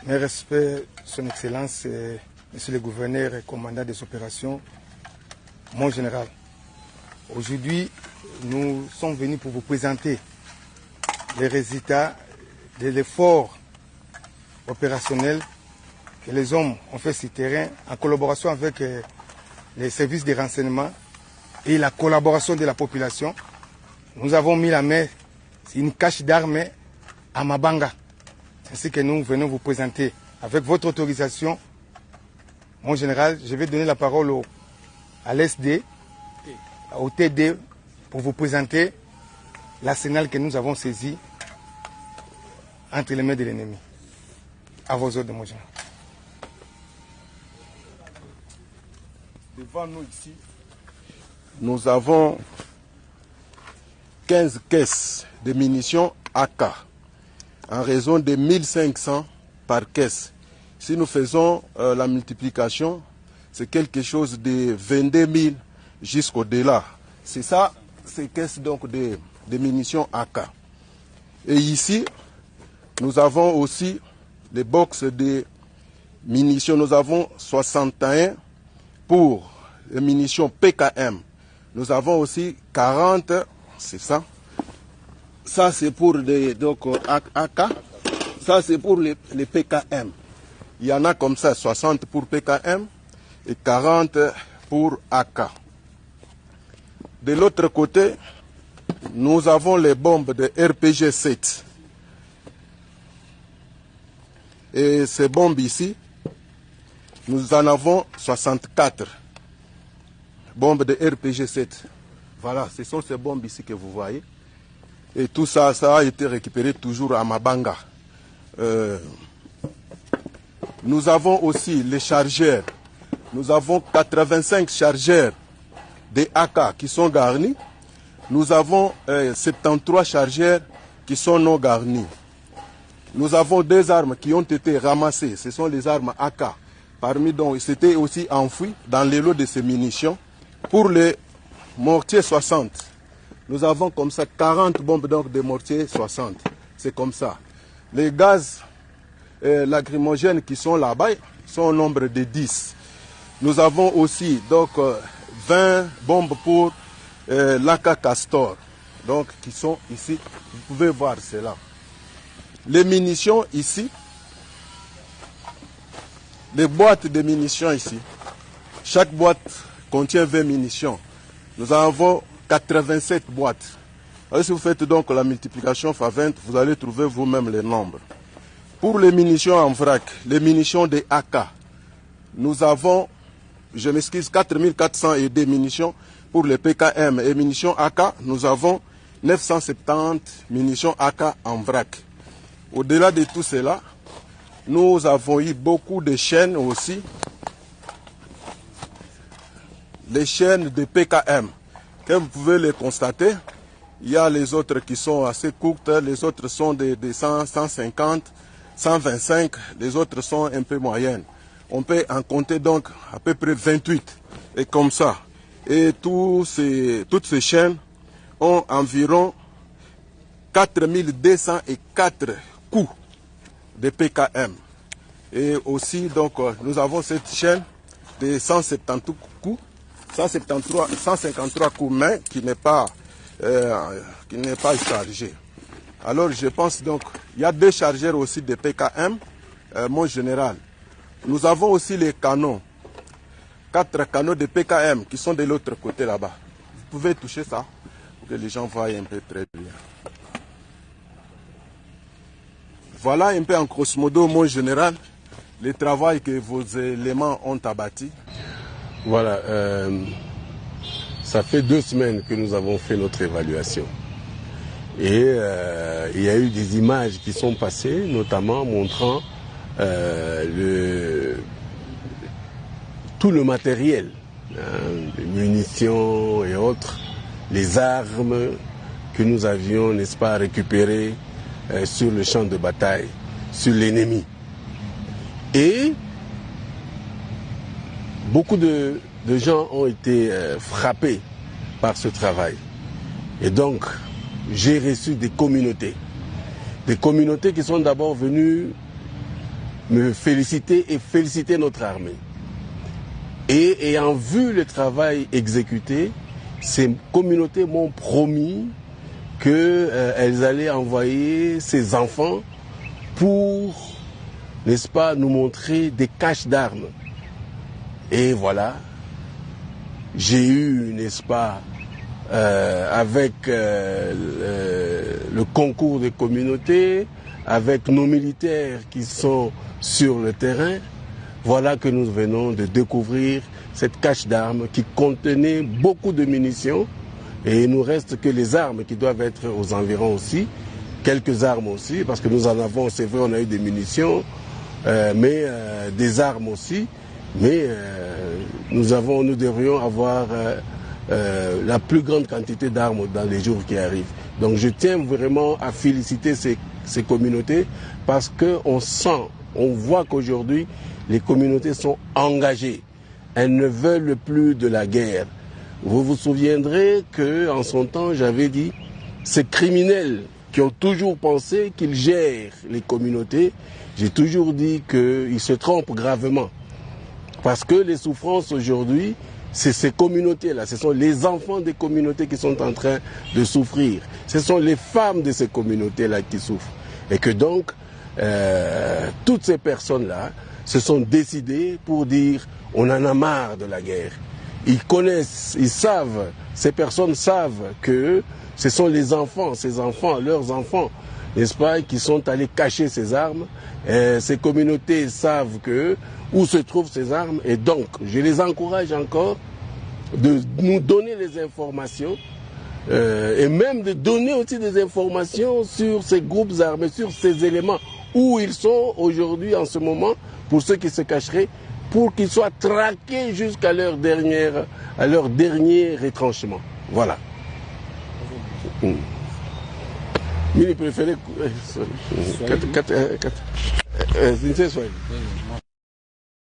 Mes respects, Son Excellence, Monsieur le Gouverneur et Commandant des opérations, mon général. Aujourd'hui, nous sommes venus pour vous présenter les résultats de l'effort opérationnel que les hommes ont fait sur le terrain en collaboration avec les services de renseignement et la collaboration de la population. Nous avons mis la main sur une cache d'armes à Mabanga. C'est ce que nous venons vous présenter. Avec votre autorisation, mon général, je vais donner la parole à l'SD, au TD, pour vous présenter l'arsenal que nous avons saisi entre les mains de l'ennemi. À vos ordres, mon général. Devant nous ici, nous avons 15 caisses de munitions AK, en raison de 1500 par caisse. Si nous faisons la multiplication, c'est quelque chose de 22 000 jusqu'au-delà. C'est ça, ces caisses donc de munitions AK. Et ici, nous avons aussi les box de munitions. Nous avons 61 pour les munitions PKM. Nous avons aussi 40, c'est ça. Ça c'est pour les donc, AK. Ça c'est pour les PKM. Il y en a comme ça 60 pour PKM et 40 pour AK. De l'autre côté, nous avons les bombes de RPG-7. Et ces bombes ici, nous en avons 64 bombes de RPG-7. Voilà, ce sont ces bombes ici que vous voyez. Et tout ça, ça a été récupéré toujours à Mabanga. Nous avons aussi les chargeurs. Nous avons 85 chargeurs des AK qui sont garnis. Nous avons 73 chargeurs qui sont non garnis. Nous avons deux armes qui ont été ramassées. Ce sont les armes AK. Parmi donc, c'était aussi enfoui dans les lots de ces munitions. Pour les mortiers 60, nous avons comme ça 40 bombes donc de mortiers 60. C'est comme ça. Les gaz lacrymogènes qui sont là-bas sont au nombre de 10. Nous avons aussi donc 20 bombes pour l'AK Castor, donc qui sont ici. Vous pouvez voir cela. Les munitions ici, les boîtes de munitions ici, chaque boîte contient 20 munitions. Nous avons 87 boîtes. Alors, si vous faites donc la multiplication x 20, vous allez trouver vous-même les nombres. Pour les munitions en vrac, les munitions des AK, nous avons, je m'excuse, 4402 munitions. Pour les PKM et munitions AK, nous avons 970 munitions AK en vrac. Au-delà de tout cela, nous avons eu beaucoup de chaînes aussi. Les chaînes de PKM, comme vous pouvez les constater, il y a les autres qui sont assez courtes, les autres sont de 100, 150, 125, les autres sont un peu moyennes. On peut en compter donc à peu près 28, et comme ça. Et toutes ces chaînes ont environ 4204 coups de PKM. Et aussi, donc, nous avons cette chaîne de 170 coups, 153 coups main qui n'est pas chargé. Alors, je pense donc, il y a deux chargeurs aussi de PKM, mon général. Nous avons aussi les canons, 4 canons de PKM qui sont de l'autre côté là-bas. Vous pouvez toucher ça pour que les gens voient un peu très bien. Voilà un peu en grosso modo, mon général, le travail que vos éléments ont abattu. Voilà, ça fait 2 semaines que nous avons fait notre évaluation. Et il y a eu des images qui sont passées, notamment montrant tout le matériel, les munitions et autres, les armes que nous avions, n'est-ce pas, récupérées sur le champ de bataille, sur l'ennemi. Et beaucoup de gens ont été frappés par ce travail. Et donc, j'ai reçu des communautés qui sont d'abord venues me féliciter et féliciter notre armée. Et ayant vu le travail exécuté, ces communautés m'ont promis qu'elles allaient envoyer ces enfants pour, n'est-ce pas, nous montrer des caches d'armes. Et voilà, j'ai eu, n'est-ce pas, avec le concours des communautés, avec nos militaires qui sont sur le terrain, voilà que nous venons de découvrir cette cache d'armes qui contenait beaucoup de munitions. Et il nous reste que les armes qui doivent être aux environs aussi, quelques armes aussi, parce que nous en avons, c'est vrai, on a eu des munitions, mais des armes aussi. Mais nous devrions avoir la plus grande quantité d'armes dans les jours qui arrivent. Donc je tiens vraiment à féliciter ces communautés parce qu'on sent, on voit qu'aujourd'hui les communautés sont engagées. Elles ne veulent plus de la guerre. Vous vous souviendrez qu'en son temps, j'avais dit, ces criminels qui ont toujours pensé qu'ils gèrent les communautés, j'ai toujours dit qu'ils se trompent gravement. Parce que les souffrances aujourd'hui, c'est ces communautés-là, ce sont les enfants des communautés qui sont en train de souffrir. Ce sont les femmes de ces communautés-là qui souffrent. Et que donc, toutes ces personnes-là se sont décidées pour dire on en a marre de la guerre. Ils connaissent, ils savent, ces personnes savent que ce sont les enfants, ces enfants, leurs enfants, n'est-ce pas, qui sont allés cacher ces armes. Ces communautés savent que où se trouvent ces armes et donc je les encourage encore de nous donner les informations et même de donner aussi des informations sur ces groupes armés, sur ces éléments, où ils sont aujourd'hui en ce moment, pour ceux qui se cacheraient, pour qu'ils soient traqués jusqu'à leur dernier retranchement. Voilà. Mini préféré.